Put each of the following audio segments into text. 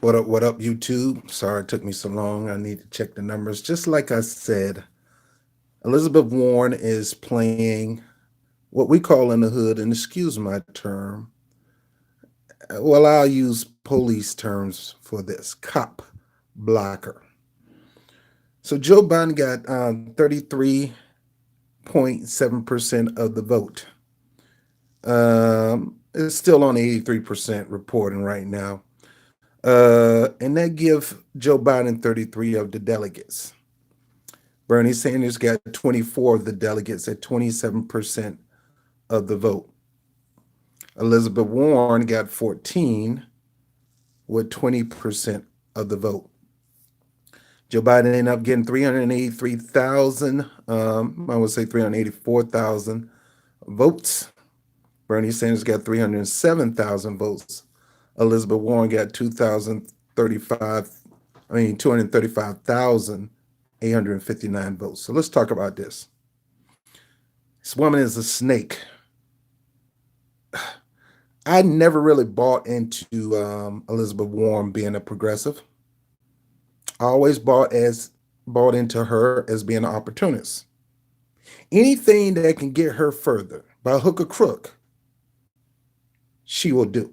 What up, YouTube? Sorry it took me so long. I need to check the numbers. Just like I said, Elizabeth Warren is playing what we call in the hood, and excuse my term, well, I'll use police terms for this cop blocker. So Joe Biden got 33.7% of the vote. It's still on 83% reporting right now. And that gives Joe Biden 33 of the delegates. Bernie Sanders got 24 of the delegates at 27% of the vote. Elizabeth Warren got 14 with 20% of the vote. Joe Biden ended up getting 383,000, I would say 384,000 votes. Bernie Sanders got 307,000 votes. Elizabeth Warren got 235,859 votes. So let's talk about this. This woman is a snake. I never really bought into Elizabeth Warren being a progressive. I always bought into her as being an opportunist. Anything that can get her further by hook or crook, she will do.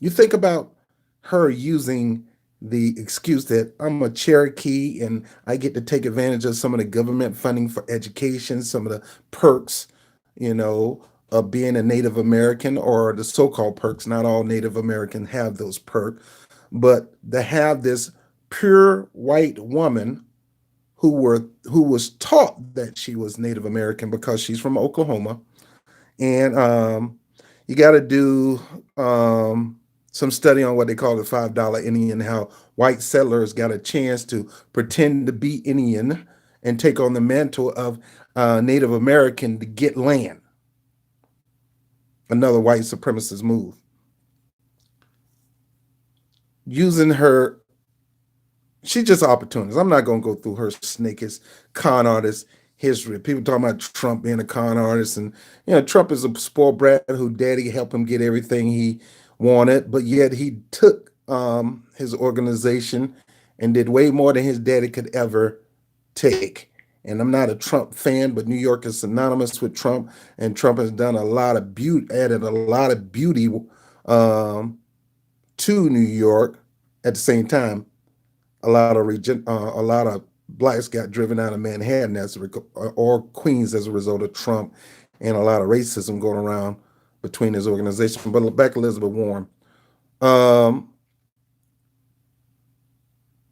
You think about her using the excuse that I'm a Cherokee and I get to take advantage of some of the government funding for education, some of the perks, of being a Native American, or the so-called perks. Not all Native Americans have those perks, but to have this pure white woman who was taught that she was Native American because she's from Oklahoma, and you got to do some study on what they call the $5 Indian, how white settlers got a chance to pretend to be Indian and take on the mantle of Native American to get land. Another white supremacist move. Using her, she's just an opportunist. I'm not going to go through her snakish con artist history. People talking about Trump being a con artist, and Trump is a spoiled brat who daddy helped him get everything he wanted, but yet he took his organization and did way more than his daddy could ever take. And I'm not a Trump fan, but New York is synonymous with Trump, and Trump has done a lot of beauty, added a lot of beauty to New York. At the same time, a lot of blacks got driven out of Manhattan or Queens as a result of Trump, and a lot of racism going around between his organization. But back to Elizabeth Warren. Um,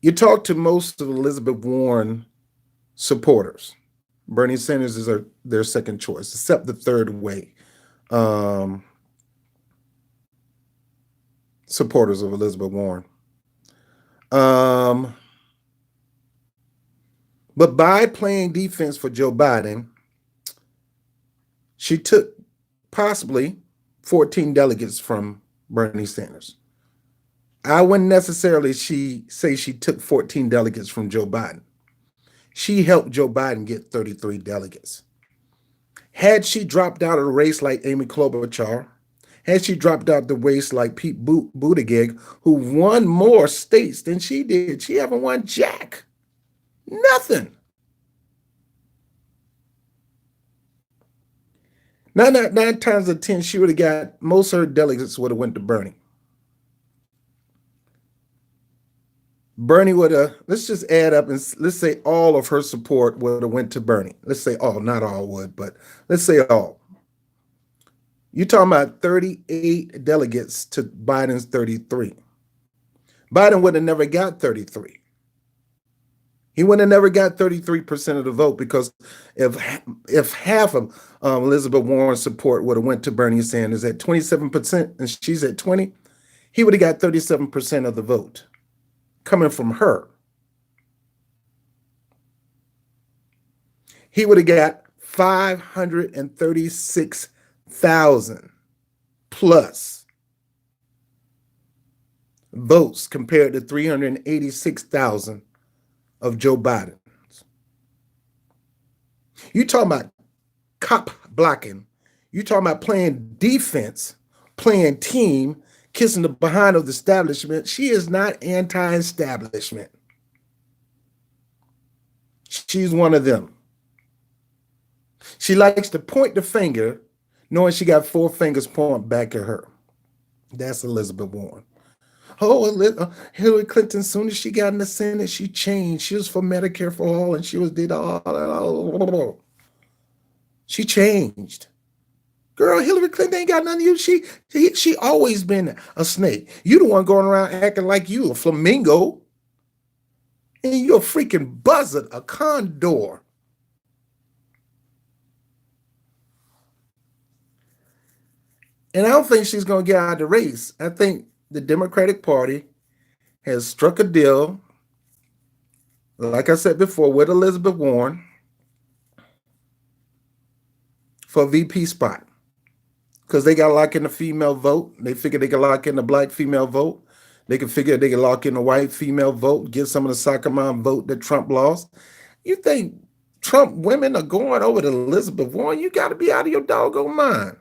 you talk to most of Elizabeth Warren supporters. Bernie Sanders is their second choice, except the third way. Um, Supporters of Elizabeth Warren. Um, but by playing defense for Joe Biden, she took possibly 14 delegates from Bernie Sanders. I wouldn't necessarily say she took 14 delegates from Joe Biden. She helped Joe Biden get 33 delegates. Had she dropped out of the race like Amy Klobuchar, had she dropped out the race like Pete Buttigieg, who won more states than she did, she haven't won jack. Nothing. Nine times out of 10, she would have got, most of her delegates would have went to Bernie. Bernie would have, let's just add up and let's say all of her support would have went to Bernie. Let's say all, not all would, but let's say all. You're talking about 38 delegates to Biden's 33. Biden would have never got 33. He would have never got 33% of the vote, because if half of Elizabeth Warren's support would have went to Bernie Sanders at 27% and she's at 20, he would have got 37% of the vote coming from her. He would have got 536,000 plus votes compared to 386,000 of Joe Biden. You talking about cop blocking. You talking about playing defense, playing team, kissing the behind of the establishment. She is not anti-establishment. She's one of them. She likes to point the finger, knowing she got four fingers pointing back at her. That's Elizabeth Warren. Hillary Clinton, soon as she got in the Senate, she changed. She was for Medicare for all, and she was did all. She changed. Girl, Hillary Clinton ain't got nothing to you. She always been a snake. You the one going around acting like you a flamingo, and you a freaking buzzard, a condor. And I don't think she's going to get out of the race. I think the Democratic Party has struck a deal, like I said before, with Elizabeth Warren for a VP spot. Because they got to lock in the female vote. They figure they can lock in the black female vote. They can figure they can lock in the white female vote, get some of the soccer mom vote that Trump lost. You think Trump women are going over to Elizabeth Warren? You got to be out of your doggone mind.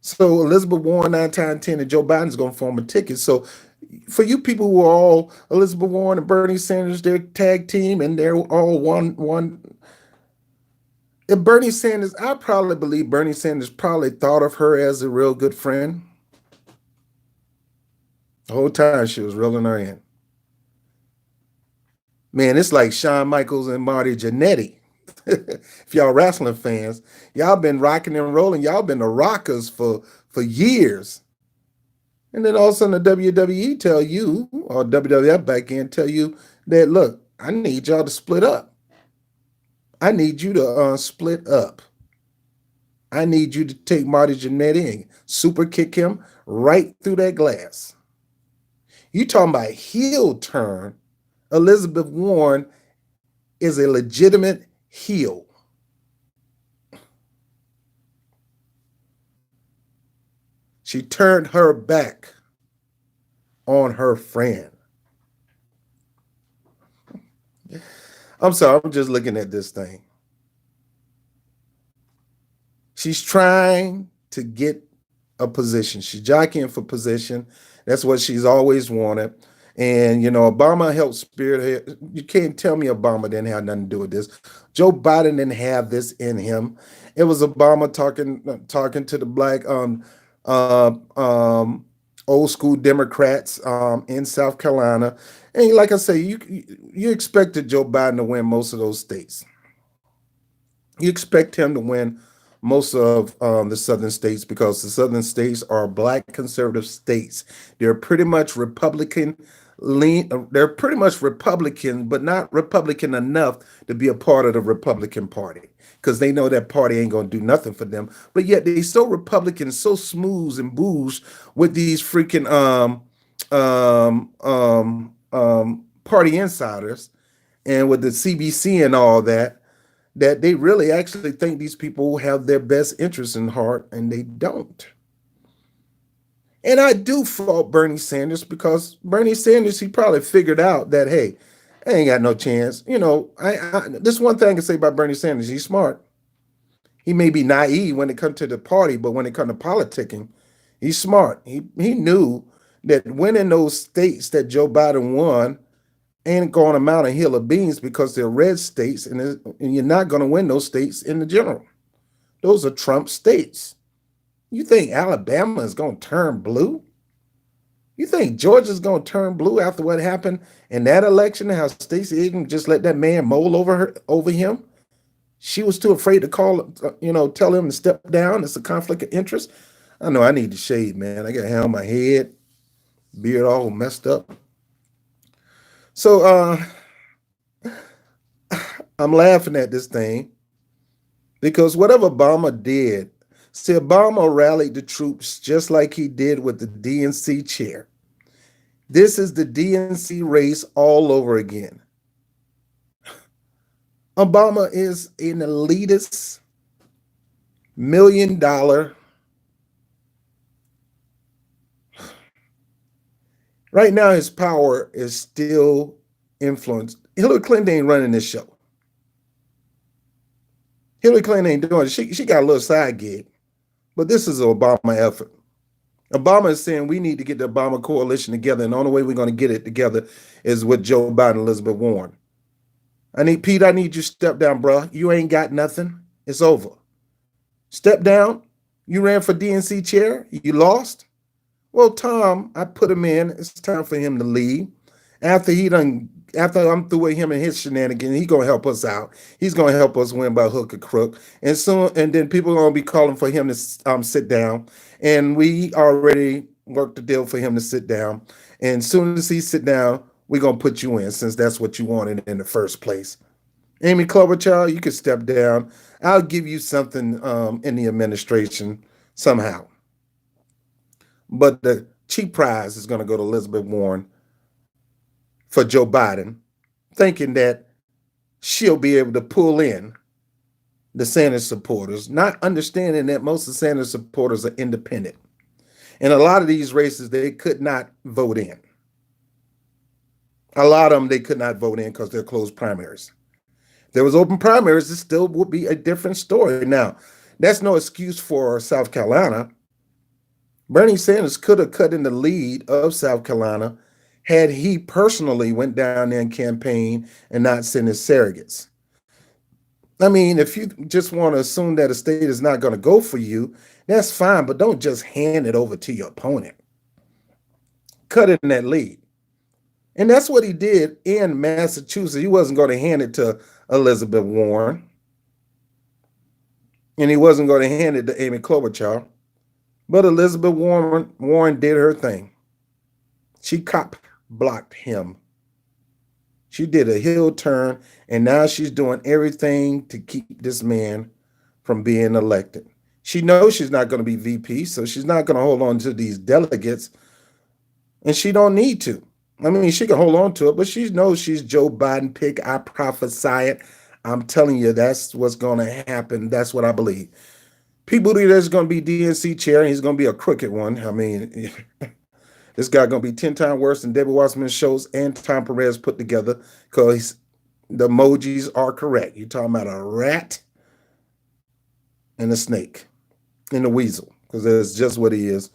So Elizabeth Warren 9 times 10 and Joe Biden's going to form a ticket. So for you people who are all Elizabeth Warren and Bernie Sanders, they're tag team and they're all one. If Bernie Sanders, I probably believe Bernie Sanders probably thought of her as a real good friend. The whole time she was reeling her in. Man, it's like Shawn Michaels and Marty Jannetty. If y'all wrestling fans, y'all been rocking and rolling. Y'all been the rockers for years. And then all of a sudden the WWE tell you, or WWF back in tell you that, look, I need y'all to split up. I need you to split up. I need you to take Marty Jannetty and super kick him right through that glass. You talking about heel turn. Elizabeth Warren is a legitimate heel. She turned her back on her friend. I'm sorry, I'm just looking at this thing. She's trying to get a position. She's jockeying for position. That's what she's always wanted. And, Obama helped spearhead. You can't tell me Obama didn't have nothing to do with this. Joe Biden didn't have this in him. It was Obama talking to the black old school Democrats in South Carolina. And like I say, you expected Joe Biden to win most of those states. You expect him to win most of the southern states because the southern states are black conservative states. They're pretty much Republican lean. They're pretty much Republican, but not Republican enough to be a part of the Republican Party because they know that party ain't gonna do nothing for them. But yet they so Republican, so smooth and booze with these freaking party insiders and with the CBC and all that they really actually think these people have their best interests in heart, and they don't. And I do fault Bernie Sanders because Bernie Sanders, he probably figured out that, hey, I ain't got no chance. This one thing I can say about Bernie Sanders, he's smart. He may be naive when it comes to the party, but when it comes to politicking, he's smart. He knew that winning those states that Joe Biden won ain't going to amount a hill of beans because they're red states, and you're not going to win those states in the general. Those are Trump states. You think Alabama is going to turn blue? You think Georgia's going to turn blue after what happened in that election? How Stacey Abrams just let that man mold over him? She was too afraid to tell him to step down. It's a conflict of interest. I know I need to shave, man. I got hair on my head, beard all messed up. So I'm laughing at this thing because whatever Obama did, see, Obama rallied the troops just like he did with the DNC chair. This is the DNC race all over again. Obama is an elitist, $1 million. Right now, his power is still influenced. Hillary Clinton ain't running this show. Hillary Clinton ain't doing it. She got a little side gig. But this is an Obama effort. Obama is saying we need to get the Obama coalition together, and the only way we're going to get it together is with Joe Biden and Elizabeth Warren. I need you to step down, bro. You ain't got nothing. It's over. Step down. You ran for DNC chair. You lost. Well, Tom, I put him in. It's time for him to leave. After I'm through with him and his shenanigans, he's gonna help us out. He's gonna help us win by hook or crook. And then people are gonna be calling for him to sit down. And we already worked the deal for him to sit down. And as soon as he sit down, we're gonna put you in since that's what you wanted in the first place. Amy Klobuchar, you could step down. I'll give you something in the administration somehow. But the cheap prize is going to go to Elizabeth Warren for Joe Biden, thinking that she'll be able to pull in the Sanders supporters, not understanding that most of the Sanders supporters are independent. And a lot of these races, they could not vote in. A lot of them, they could not vote in because they're closed primaries. If there was open primaries, it still would be a different story. Now, that's no excuse for South Carolina. Bernie Sanders could have cut in the lead of South Carolina had he personally went down there and campaigned and not sent his surrogates. I mean, if you just want to assume that a state is not going to go for you, that's fine, but don't just hand it over to your opponent. Cut in that lead. And that's what he did in Massachusetts. He wasn't going to hand it to Elizabeth Warren, and he wasn't going to hand it to Amy Klobuchar. But Elizabeth Warren did her thing. She cop blocked him. She did a heel turn, and now she's doing everything to keep this man from being elected. She knows she's not going to be VP, so she's not going to hold on to these delegates, and she don't need to. I mean, she can hold on to it, but she knows she's Joe Biden pick. I prophesy it. I'm telling you, that's what's going to happen. That's what I believe. Pete Buttigieg is going to be DNC chair, and he's going to be a crooked one. I mean, this guy going to be 10 times worse than Debbie Wasserman Schultz and Tom Perez put together because the emojis are correct. You're talking about a rat and a snake and a weasel because that's just what he is.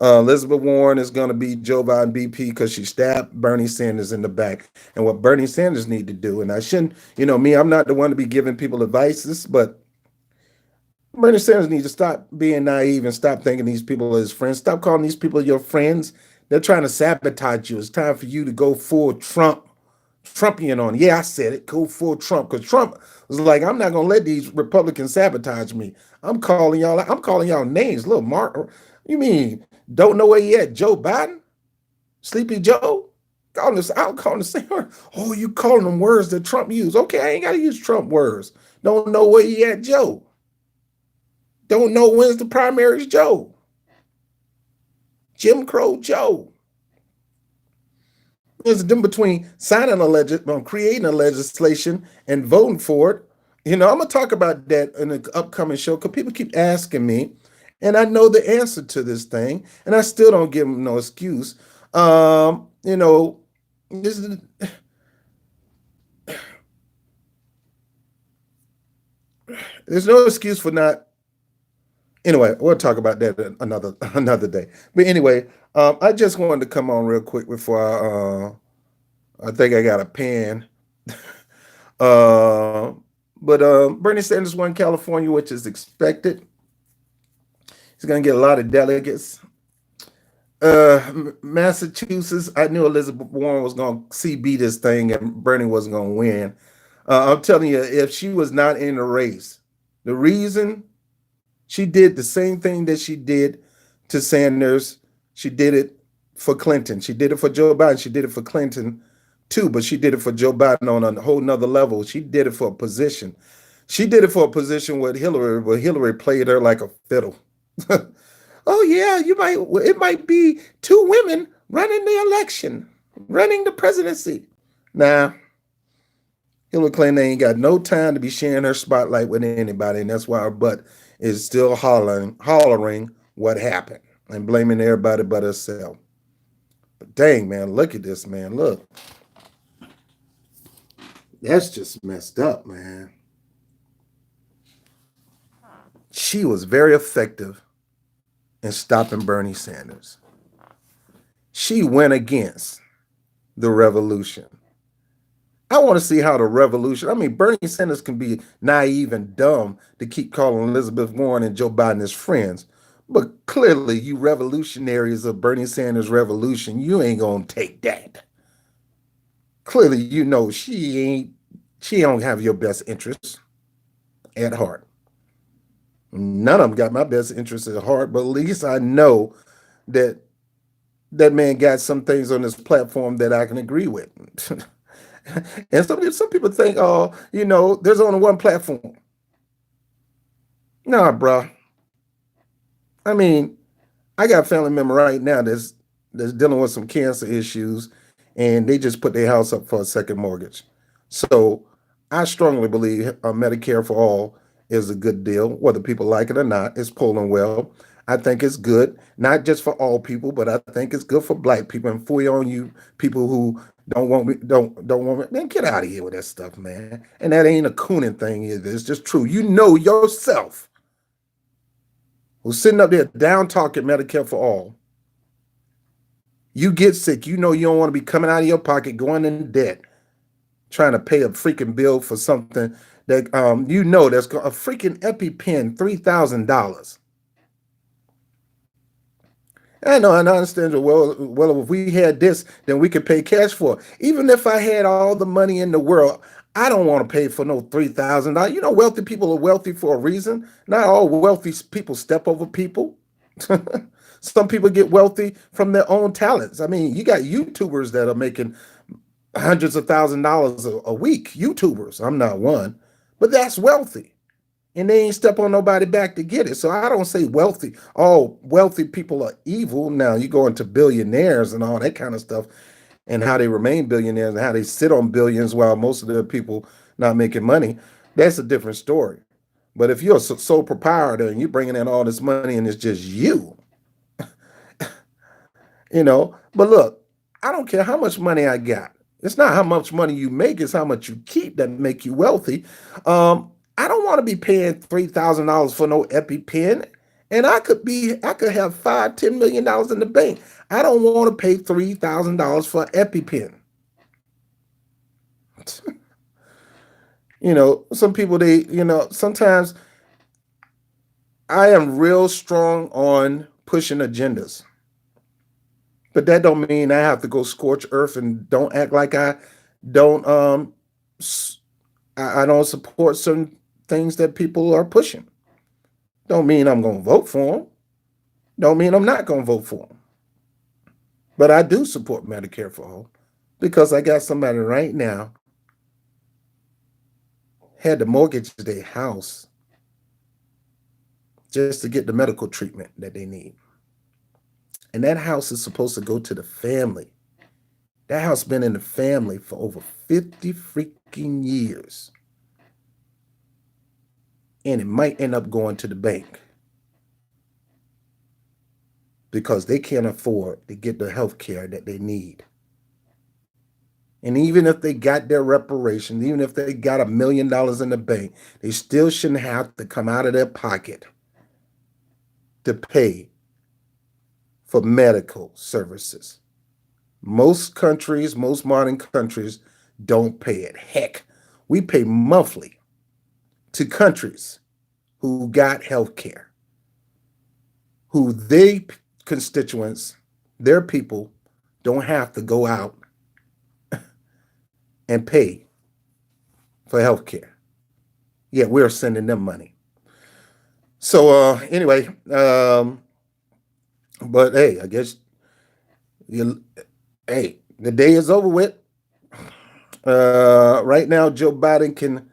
Elizabeth Warren is going to be Joe Biden BP because she stabbed Bernie Sanders in the back. And what Bernie Sanders need to do, and I shouldn't, me, I'm not the one to be giving people advice, but Bernie Sanders needs to stop being naive and stop thinking these people are his friends. Stop calling these people your friends. They're trying to sabotage you. It's time for you to go full Trumpian on. Yeah, I said it. Go full Trump. Because Trump was like, I'm not going to let these Republicans sabotage me. I'm calling y'all. I'm calling y'all names. Look, Mark, you mean don't know where he at? Joe Biden? Sleepy Joe? I'll call him the same word. Oh, you calling them words that Trump used. Okay, I ain't got to use Trump words. Don't know where he at, Joe. Don't know when's the primaries, Joe. Jim Crow Joe. There's a difference between creating a legislation and voting for it. I'm gonna talk about that in the upcoming show because people keep asking me, and I know the answer to this thing, and I still don't give them no excuse. This is, there's no excuse for not. Anyway, we'll talk about that another day. But anyway, I just wanted to come on real quick before I think I got a pen. uh, but Bernie Sanders won California, which is expected. He's going to get a lot of delegates. Massachusetts, I knew Elizabeth Warren was going to CB this thing and Bernie wasn't going to win. I'm telling you, if she was not in the race, the reason she did the same thing that she did to Sanders, she did it for Clinton. She did it for Joe Biden. She did it for Clinton too, but she did it for Joe Biden on a whole nother level. She did it for a position. She did it for a position with Hillary, where Hillary played her like a fiddle. Oh yeah, it might be two women running the election, running the presidency. Nah, Hillary Clinton ain't got no time to be sharing her spotlight with anybody, and that's why her butt is still hollering what happened and blaming everybody but herself. But dang, man, look at this, man. Look. That's just messed up, man. She was very effective and stopping Bernie Sanders. She went against the revolution. I want to see how the revolution. I mean, Bernie Sanders can be naive and dumb to keep calling Elizabeth Warren and Joe Biden his friends. But clearly, you revolutionaries of Bernie Sanders' revolution, you ain't gonna take that. Clearly, you know she don't have your best interests at heart. None of them got my best interests at heart, but at least I know that that man got some things on this platform that I can agree with. And some people think, oh, there's only one platform. Nah, bro. I mean, I got a family member right now that's dealing with some cancer issues, and they just put their house up for a second mortgage. So I strongly believe Medicare for all is a good deal, whether people like it or not. It's polling well. I think it's good, not just for all people, but I think it's good for black people and for you people who don't want me. Man, get out of here with that stuff, man. And that ain't a cooning thing either. It's just true. You know yourself who's sitting up there down talking Medicare for all. You get sick. You know you don't want to be coming out of your pocket, going in debt, trying to pay a freaking bill for something that that's a freaking EpiPen, $3,000. I know, and I understand. Well, if we had this, then we could pay cash for it. Even if I had all the money in the world, I don't want to pay for no $3,000. Wealthy people are wealthy for a reason. Not all wealthy people step over people. Some people get wealthy from their own talents. I mean, you got YouTubers that are making hundreds of $1,000s a week. YouTubers. I'm not one, but that's wealthy. And they ain't step on nobody back to get it. So I don't say wealthy. All wealthy people are evil. Now you go into billionaires and all that kind of stuff, and how they remain billionaires and how they sit on billions while most of the people not making money. That's a different story. But if you're a sole proprietor and you're bringing in all this money and it's just but look, I don't care how much money I got. It's not how much money you make, it's how much you keep that make you wealthy. I don't want to be paying $3,000 for no EpiPen. And I could have $5, $10 million in the bank. I don't want to pay $3,000 for EpiPen. Some people sometimes I am real strong on pushing agendas. But that don't mean I have to go scorch earth and don't act like don't I don't support certain things that people are pushing. Don't mean I'm going to vote for them. Don't mean I'm not going to vote for them. But I do support Medicare for all because I got somebody right now had to mortgage their house just to get the medical treatment that they need. And that house is supposed to go to the family. That house been in the family for over 50 freaking years. And it might end up going to the bank because they can't afford to get the health care that they need. And even if they got their reparations, even if they got $1 million in the bank, they still shouldn't have to come out of their pocket to pay for medical services. Most countries, most modern countries don't pay it. Heck, we pay monthly to countries who got health care, who they constituents, their people, don't have to go out and pay for health care. Yet we're sending them money. So anyway, but hey, I guess the day is over with. Right now, Joe Biden can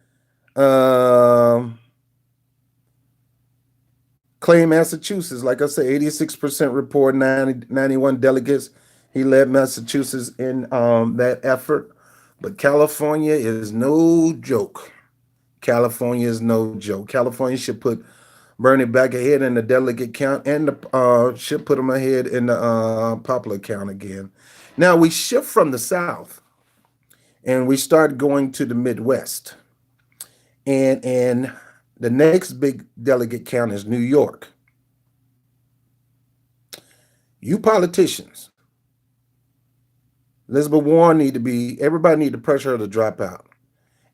claim Massachusetts. Like I said, 86% report, 91 delegates. He led Massachusetts in that effort. But California is no joke. California is no joke. California should put Bernie back ahead in the delegate count and should put him ahead in the popular count again. Now we shift from the South and we start going to the Midwest. And the next big delegate count is New York. You politicians, Elizabeth Warren everybody need to pressure her to drop out.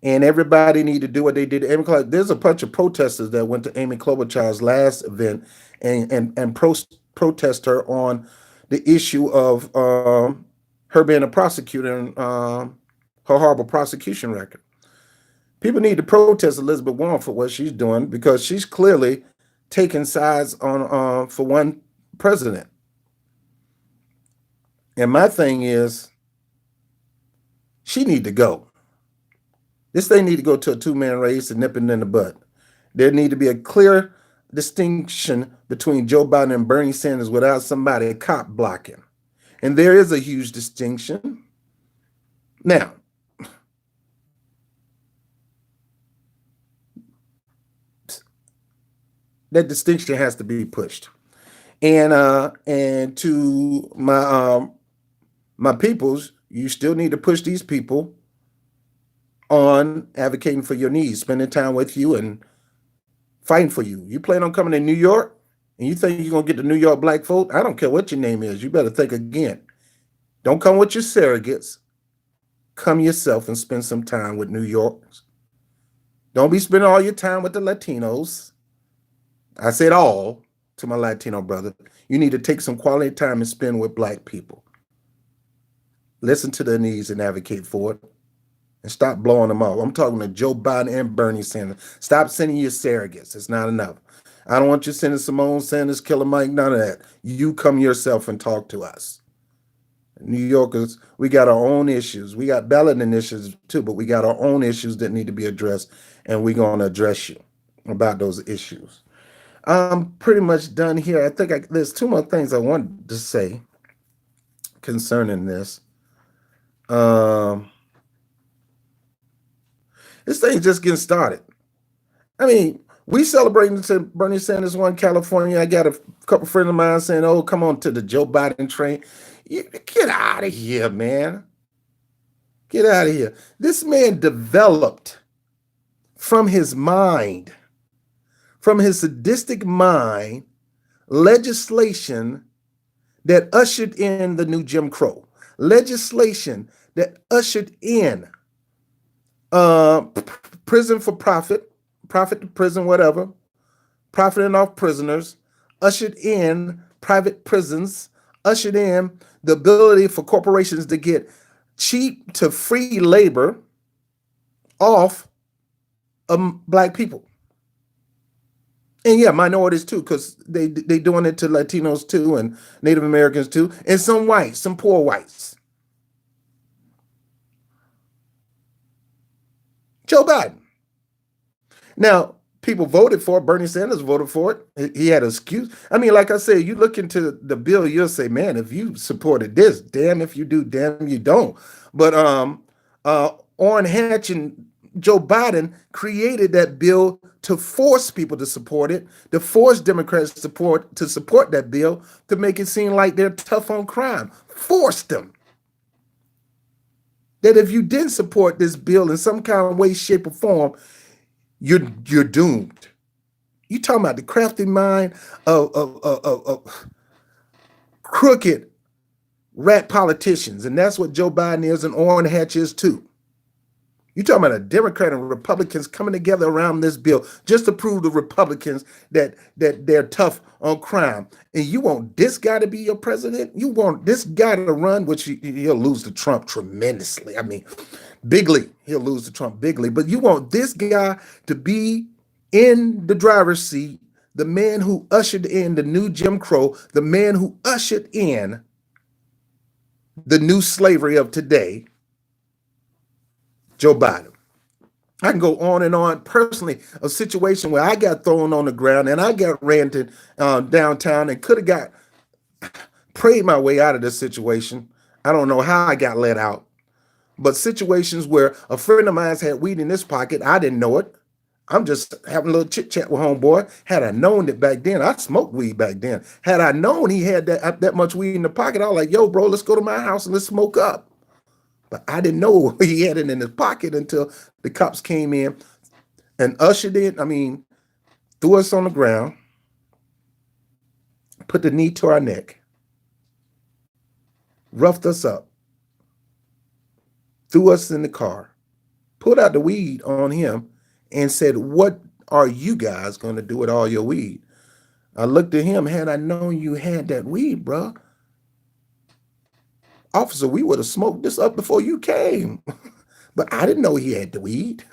And everybody need to do what they did to Amy Klobuchar. There's a bunch of protesters that went to Amy Klobuchar's last event and protest her on the issue of her being a prosecutor and her horrible prosecution record. People need to protest Elizabeth Warren for what she's doing because she's clearly taking sides on for one president. And my thing is, she need to go. This thing need to go to a two-man race and nip it in the butt. There need to be a clear distinction between Joe Biden and Bernie Sanders without somebody, a cop, blocking. And there is a huge distinction. Now, that distinction has to be pushed. And to my peoples, you still need to push these people on advocating for your needs, spending time with you and fighting for you. You plan on coming to New York and you think you're going to get the New York black vote? I don't care what your name is. You better think again. Don't come with your surrogates. Come yourself and spend some time with New Yorkers. Don't be spending all your time with the Latinos. I said all to my Latino brother. You need to take some quality time and spend with black people. Listen to their needs and advocate for it. And stop blowing them off. I'm talking to Joe Biden and Bernie Sanders. Stop sending your surrogates. It's not enough. I don't want you sending Simone Sanders, Killer Mike, none of that. You come yourself and talk to us. New Yorkers, we got our own issues. We got ballot initiatives too, but we got our own issues that need to be addressed, and we're going to address you about those issues. I'm pretty much done here. I think there's two more things I wanted to say concerning this. This thing's just getting started. I mean, we celebrating Bernie Sanders won California. I got a couple friends of mine saying, "Oh, come on to the Joe Biden train." Get out of here, man. Get out of here. This man developed from his mind, from his sadistic mind, legislation that ushered in the new Jim Crow, legislation that ushered in prison for profit to prison, whatever, profiting off prisoners, ushered in private prisons, ushered in the ability for corporations to get cheap to free labor off black people. And yeah, minorities too, because they doing it to Latinos too and Native Americans too, and some whites, some poor whites. Joe Biden. Now, people voted for it. Bernie Sanders voted for it. He had an excuse. I mean, like I said, you look into the bill, you'll say, man, if you supported this, damn if you do, damn you don't. But Orrin Hatch and Joe Biden created that bill to force people to support it, to force Democrats to support that bill, to make it seem like they're tough on crime. Forced them. That if you didn't support this bill in some kind of way, shape, or form, you're doomed. You talking about the crafty mind of crooked rat politicians, and that's what Joe Biden is, and Orrin Hatch is too. You talking about a Democrat and Republicans coming together around this bill just to prove to Republicans that they're tough on crime. And you want this guy to be your president? You want this guy to run, which he'll lose to Trump tremendously. I mean, bigly. He'll lose to Trump bigly. But you want this guy to be in the driver's seat, the man who ushered in the new Jim Crow, the man who ushered in the new slavery of today, Joe Biden. I can go on and on. Personally, a situation where I got thrown on the ground and I got ranted downtown and could have got prayed my way out of this situation. I don't know how I got let out, but situations where a friend of mine's had weed in his pocket, I didn't know it. I'm just having a little chit chat with homeboy. Had I known it back then, I smoked weed back then. Had I known he had that much weed in the pocket, I was like, yo, bro, let's go to my house and let's smoke up. But I didn't know he had it in his pocket until the cops came in and ushered in, threw us on the ground, put the knee to our neck, roughed us up, threw us in the car, pulled out the weed on him, and said, "What are you guys going to do with all your weed?" I looked at him. Had I known you had that weed, bruh, officer, we would have smoked this up before you came. But I didn't know he had the weed.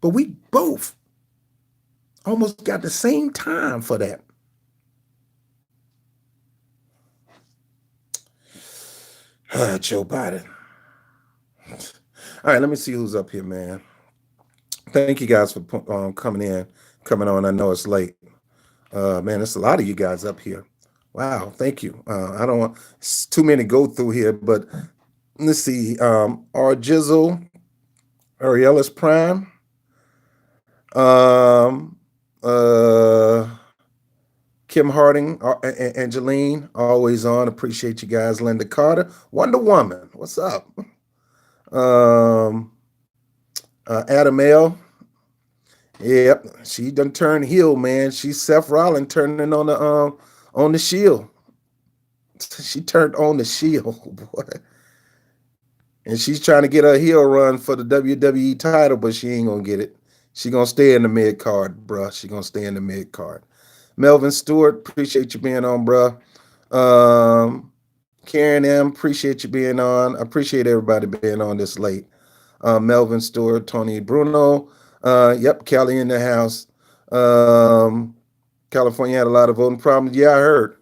But we both almost got the same time for that. Joe Biden. All right, let me see who's up here, man. Thank you guys for coming on. I know it's late. Man, there's a lot of you guys up here. Wow, thank you. I don't want too many to go through here, but let's see. R Jizzle, Arielis Prime, um, uh, Kim Harding, Angeline, always on. Appreciate you guys. Linda Carter, Wonder Woman, what's up? Um, Adam L. Yep, she done turned heel, man. She's Seth Rollins turning on the Shield. She turned on the Shield, boy. And she's trying to get her heel run for the WWE title, but she ain't gonna get it. She gonna stay in the mid card, bruh. She gonna stay in the mid card. Melvin Stewart, appreciate you being on, bruh. Um, Karen M, appreciate you being on. I appreciate everybody being on this late. Melvin Stewart, Tony Bruno. Yep, Kelly in the house. California had a lot of voting problems. Yeah, I heard.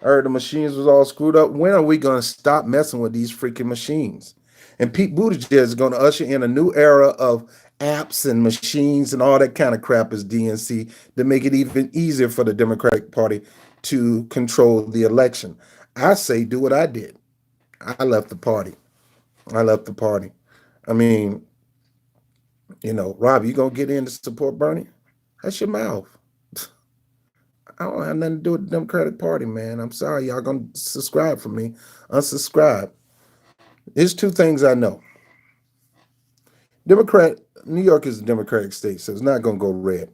I heard the machines was all screwed up. When are we going to stop messing with these freaking machines? And Pete Buttigieg is going to usher in a new era of apps and machines and all that kind of crap as DNC to make it even easier for the Democratic Party to control the election. I say do what I did. I left the party. I left the party. I mean, Rob, you gonna get in to support Bernie? That's your mouth. I don't have nothing to do with the Democratic Party, man. I'm sorry, y'all gonna subscribe for me. Unsubscribe. There's two things I know. New York is a Democratic state, so it's not gonna go red.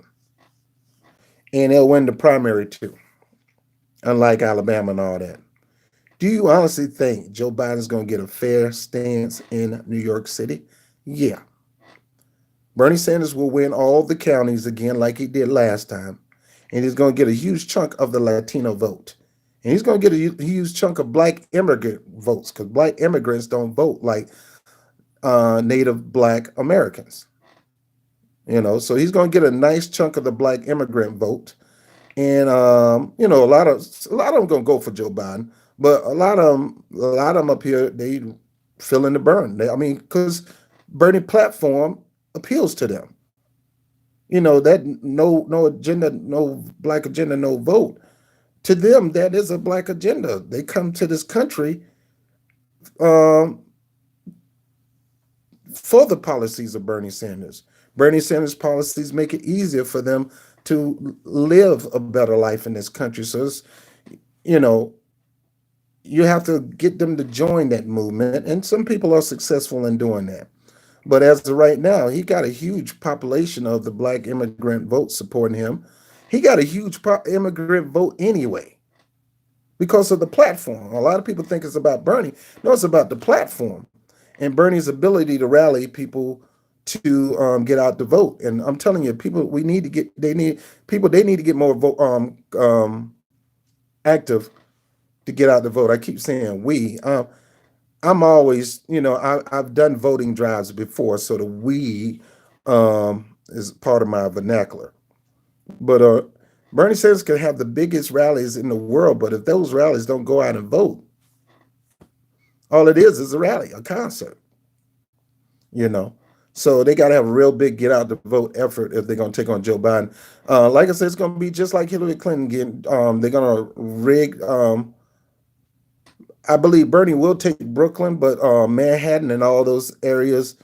And they'll win the primary too, unlike Alabama and all that. Do you honestly think Joe Biden's gonna get a fair stance in New York City? Yeah. Bernie Sanders will win all the counties again like he did last time. And he's going to get a huge chunk of the Latino vote. And he's going to get a huge chunk of black immigrant votes because black immigrants don't vote like native black Americans. So he's going to get a nice chunk of the black immigrant vote. And a lot of them going to go for Joe Biden, but a lot of them up here, they feeling the burn. Because Bernie platform appeals to them. That no agenda, no black agenda, no vote. To them, that is a black agenda. They come to this country um, for the policies of Bernie Sanders. Bernie Sanders' policies make it easier for them to live a better life in this country. So it's, you know, you have to get them to join that movement. And some people are successful in doing that. But as of right now, he got a huge population of the black immigrant vote supporting him. He got a huge immigrant vote anyway because of the platform. A lot of people think it's about Bernie. No, it's about the platform and Bernie's ability to rally people to get out to vote. And I'm telling you, people, they need to get more active to get out to vote. I keep saying we. I'm always, I've done voting drives before, so the we is part of my vernacular. But Bernie Sanders can have the biggest rallies in the world, but if those rallies don't go out and vote, all it is a rally, a concert, you know. So they got to have a real big get out the vote effort if they're going to take on Joe Biden. Like I said, it's going to be just like Hillary Clinton getting, they're going to rig. I believe Bernie will take Brooklyn, but Manhattan and all those areas,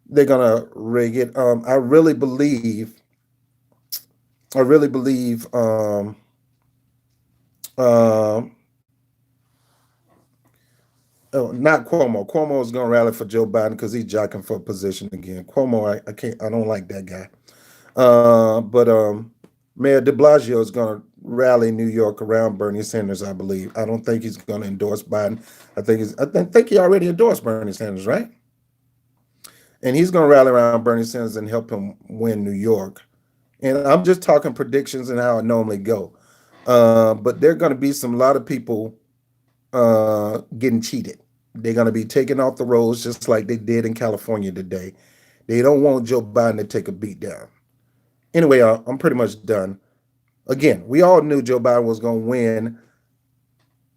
they're going to rig it. I really believe not Cuomo. Cuomo is going to rally for Joe Biden because he's jockeying for a position again. Cuomo, I can't, I don't like that guy. But Mayor de Blasio is going to rally New York around Bernie Sanders, I believe. I don't think he's going to endorse Biden. I think he already endorsed Bernie Sanders, right? And he's going to rally around Bernie Sanders and help him win New York. And I'm just talking predictions and how it normally go. But there are going to be some lot of people getting cheated. They're going to be taken off the rolls just like they did in California today. They don't want Joe Biden to take a beat down. Anyway, I'm pretty much done. Again, we all knew Joe Biden was going to win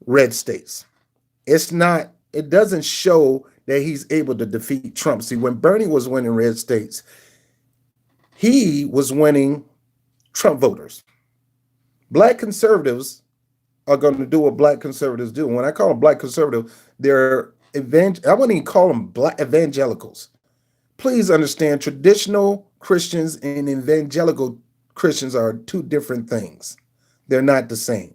red states. It doesn't show that he's able to defeat Trump. See, when Bernie was winning red states, he was winning Trump voters. Black conservatives are going to do what black conservatives do. When I call them black conservative, I wouldn't even call them black evangelicals. Please understand, traditional Christians and evangelical Christians are two different things. They're not the same.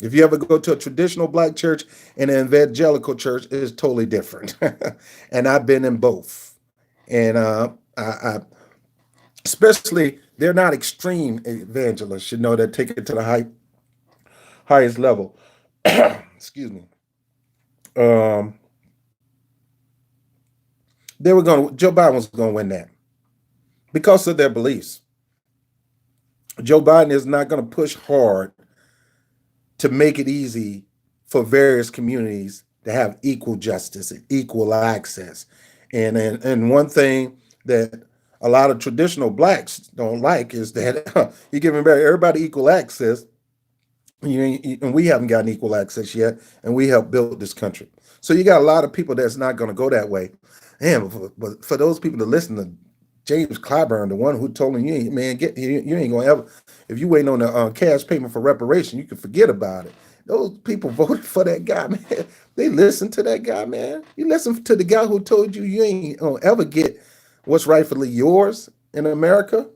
If you ever go to a traditional black church and an evangelical church, it is totally different. And I've been in both. And I especially they're not extreme evangelists, that take it to the highest level. Excuse me. Um, Joe Biden was going to win that because of their beliefs. Joe Biden is not going to push hard to make it easy for various communities to have equal justice and equal access. And one thing that a lot of traditional blacks don't like is that you're giving everybody equal access, and we haven't gotten equal access yet, and we helped build this country. So you got a lot of people that's not going to go that way. And but for those people to listen to James Clyburn, the one who told him, you ain't gonna ever, if you waiting on the cash payment for reparation, you can forget about it. Those people voted for that guy, man. They listened to that guy, man. You listen to the guy who told you ain't gonna ever get what's rightfully yours in America.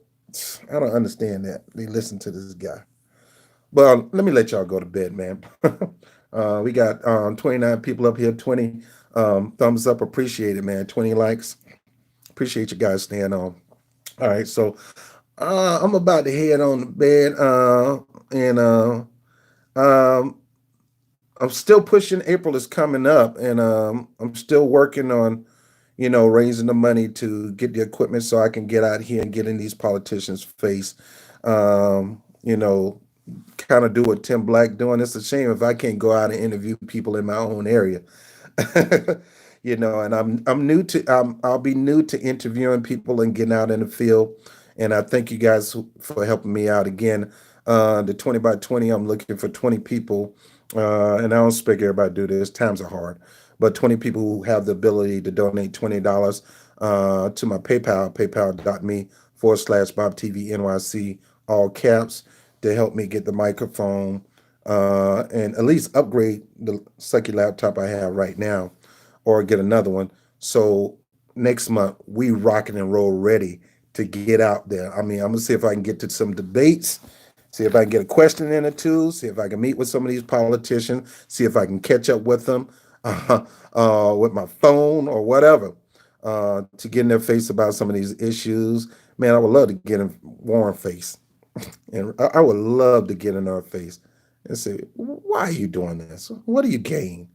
I don't understand that. They listen to this guy. Well, let me let y'all go to bed, man. We got 29 people up here, 20 thumbs up. Appreciate it, man. 20 likes. Appreciate you guys staying on. All right, so I'm about to head on to bed, and um, I'm still pushing. April is coming up, and I'm still working on, raising the money to get the equipment so I can get out here and get in these politicians' face. Um, you know, kind of do what Tim Black doing. It's a shame if I can't go out and interview people in my own area. And I'm new to I'll be new to interviewing people and getting out in the field. And I thank you guys for helping me out again. The 20 by 20, I'm looking for 20 people. And I don't expect everybody to do this. Times are hard, but 20 people who have the ability to donate $20 to my PayPal, paypal.me/Bob TV NYC, all caps, to help me get the microphone and at least upgrade the sucky laptop I have right now, or get another one. So next month we rocking and roll ready to get out there. I mean, I'm gonna see if I can get to some debates, see if I can get a question in or two, see if I can meet with some of these politicians, see if I can catch up with them with my phone or whatever, to get in their face about some of these issues. Man, I would love to get in Warren face. And I would love to get in her face and say, "Why are you doing this? What do you gain?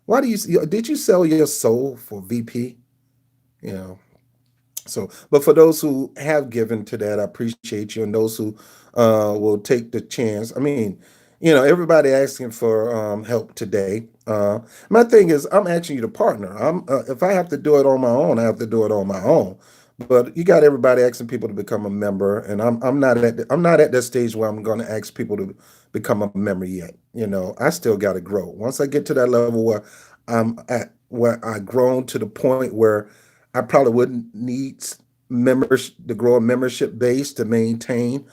Why did you sell your soul for VP?" You know. So, but for those who have given to that, I appreciate you, and those who will take the chance. I mean, everybody asking for help today. My thing is, I'm asking you to partner. If I have to do it on my own, I have to do it on my own. But you got everybody asking people to become a member, and I'm not at that stage where I'm going to ask people to become a member yet. I still got to grow. Once I get to that level where where I grown to the point where I probably wouldn't need members to grow a membership base to maintain,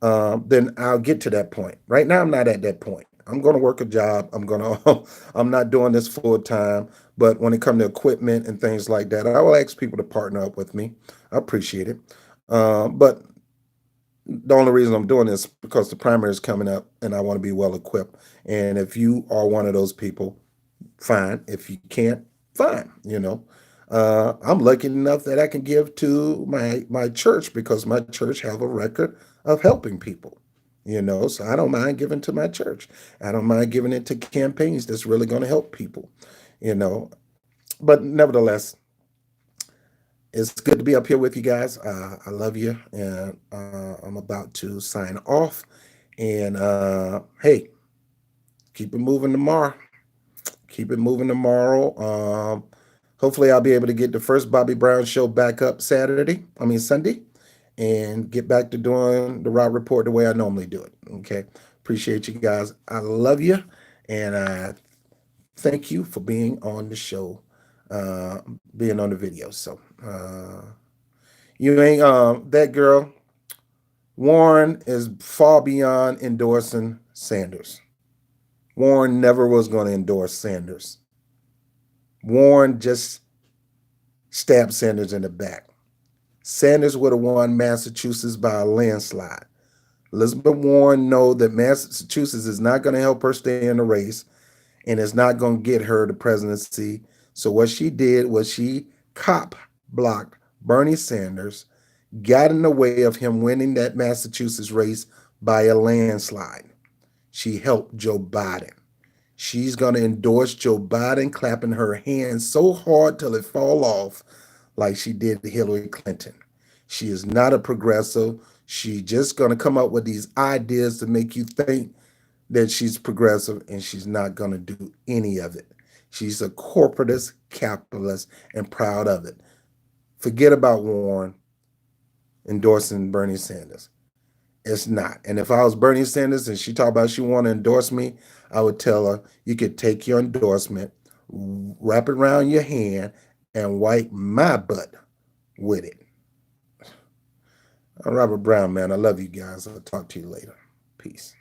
then I'll get to that point. Right now, I'm not at that point. I'm going to work a job. I'm not doing this full time. But when it comes to equipment and things like that, I will ask people to partner up with me. I appreciate it. But the only reason I'm doing this is because the primary is coming up and I want to be well equipped. And if you are one of those people, fine. If you can't, fine. I'm lucky enough that I can give to my church because my church have a record of helping people. So I don't mind giving to my church. I don't mind giving it to campaigns that's really going to help people. You know, but nevertheless, it's good to be up here with you guys. I love you, and I'm about to sign off. And hey, keep it moving tomorrow. Keep it moving tomorrow. Hopefully, I'll be able to get the first Bobby Brown show back up Sunday, and get back to doing the Route Report the way I normally do it. Okay. Appreciate you guys. I love you. And thank you for being on the show, uh, being on the video. So, you ain't, that girl, Warren is far beyond endorsing Sanders. Warren never was going to endorse Sanders. Warren just stabbed Sanders in the back. Sanders would have won Massachusetts by a landslide. Elizabeth Warren know that Massachusetts is not going to help her stay in the race, and it's not going to get her the presidency. So what she did was she cop blocked Bernie Sanders, got in the way of him winning that Massachusetts race by a landslide. She helped Joe Biden. She's going to endorse Joe Biden, clapping her hands so hard till it fall off, like she did Hillary Clinton. She is not a progressive. She's just going to come up with these ideas to make you think that she's progressive, and she's not going to do any of it. She's a corporatist, capitalist, and proud of it. Forget about Warren endorsing Bernie Sanders. It's not. And if I was Bernie Sanders and she talked about she want to endorse me, I would tell her you could take your endorsement, wrap it around your hand, and wipe my butt with it. I'm Robert Brown, man. I love you guys. I'll talk to you later. Peace.